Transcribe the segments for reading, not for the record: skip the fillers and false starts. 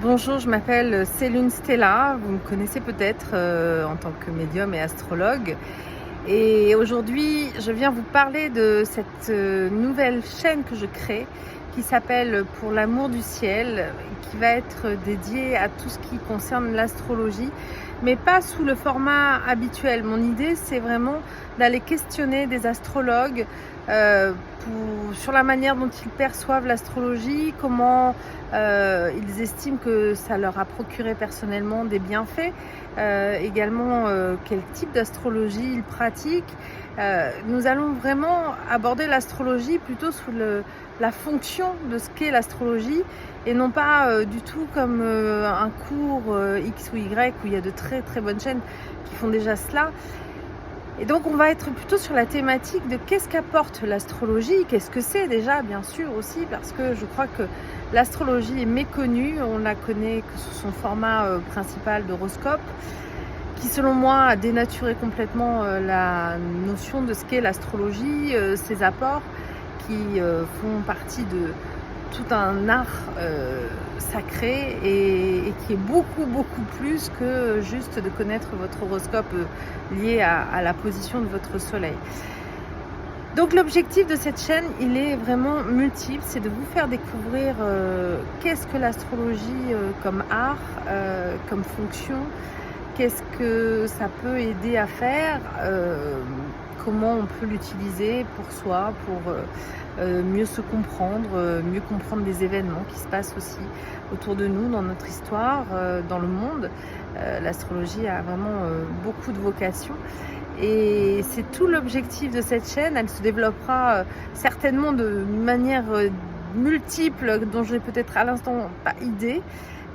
Bonjour, je m'appelle Céline Stella, vous me connaissez peut-être en tant que médium et astrologue. Et aujourd'hui, je viens vous parler de cette nouvelle chaîne que je crée qui s'appelle Pour l'amour du ciel, qui va être dédiée à tout ce qui concerne l'astrologie, mais pas sous le format habituel. Mon idée, c'est vraiment d'aller questionner des astrologues sur la manière dont ils perçoivent l'astrologie, comment ils estiment que ça leur a procuré personnellement des bienfaits, également quel type d'astrologie ils pratiquent. Nous allons vraiment aborder l'astrologie plutôt sous la fonction de ce qu'est l'astrologie et non pas du tout comme un cours X ou Y où il y a de très très bonnes chaînes qui font déjà cela. Et donc on va être plutôt sur la thématique de qu'est-ce qu'apporte l'astrologie, qu'est-ce que c'est déjà bien sûr aussi, parce que je crois que l'astrologie est méconnue, on la connaît que sous son format principal d'horoscope, qui selon moi a dénaturé complètement la notion de ce qu'est l'astrologie, ses apports qui font partie de tout un art sacré et qui est beaucoup plus que juste de connaître votre horoscope lié à la position de votre soleil. Donc l'objectif de cette chaîne, il est vraiment multiple, c'est de vous faire découvrir qu'est-ce que l'astrologie comme art, comme fonction, qu'est-ce que ça peut aider à faire, comment on peut l'utiliser pour soi, pour mieux se comprendre, mieux comprendre les événements qui se passent aussi autour de nous, dans notre histoire, dans le monde. L'astrologie a vraiment beaucoup de vocations. Et c'est tout l'objectif de cette chaîne. Elle se développera certainement de manière multiple, dont je n'ai peut-être à l'instant pas idée.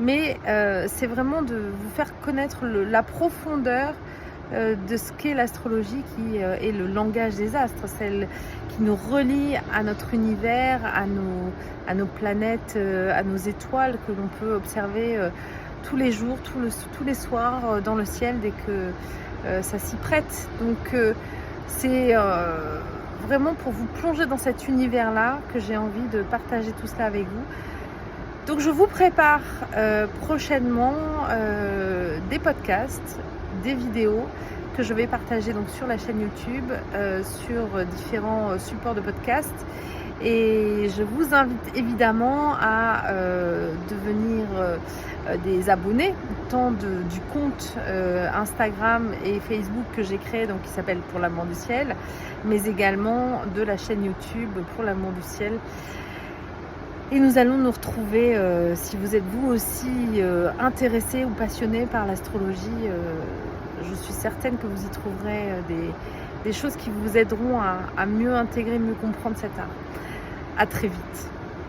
Mais c'est vraiment de vous faire connaître la profondeur de ce qu'est l'astrologie, qui est le langage des astres, celle qui nous relie à notre univers, à nos planètes, à nos étoiles que l'on peut observer tous les jours, tous les soirs dans le ciel dès que ça s'y prête. Donc c'est vraiment pour vous plonger dans cet univers-là que j'ai envie de partager tout cela avec vous. Donc je vous prépare prochainement des podcasts, des vidéos que je vais partager donc sur la chaîne YouTube, sur différents supports de podcast. Et je vous invite évidemment à devenir des abonnés, tant du compte Instagram et Facebook que j'ai créé, donc qui s'appelle Pour l'amour du ciel, mais également de la chaîne YouTube Pour l'amour du ciel. Et nous allons nous retrouver, si vous êtes vous aussi intéressé ou passionné par l'astrologie, je suis certaine que vous y trouverez des choses qui vous aideront à mieux intégrer, mieux comprendre cet art. À très vite.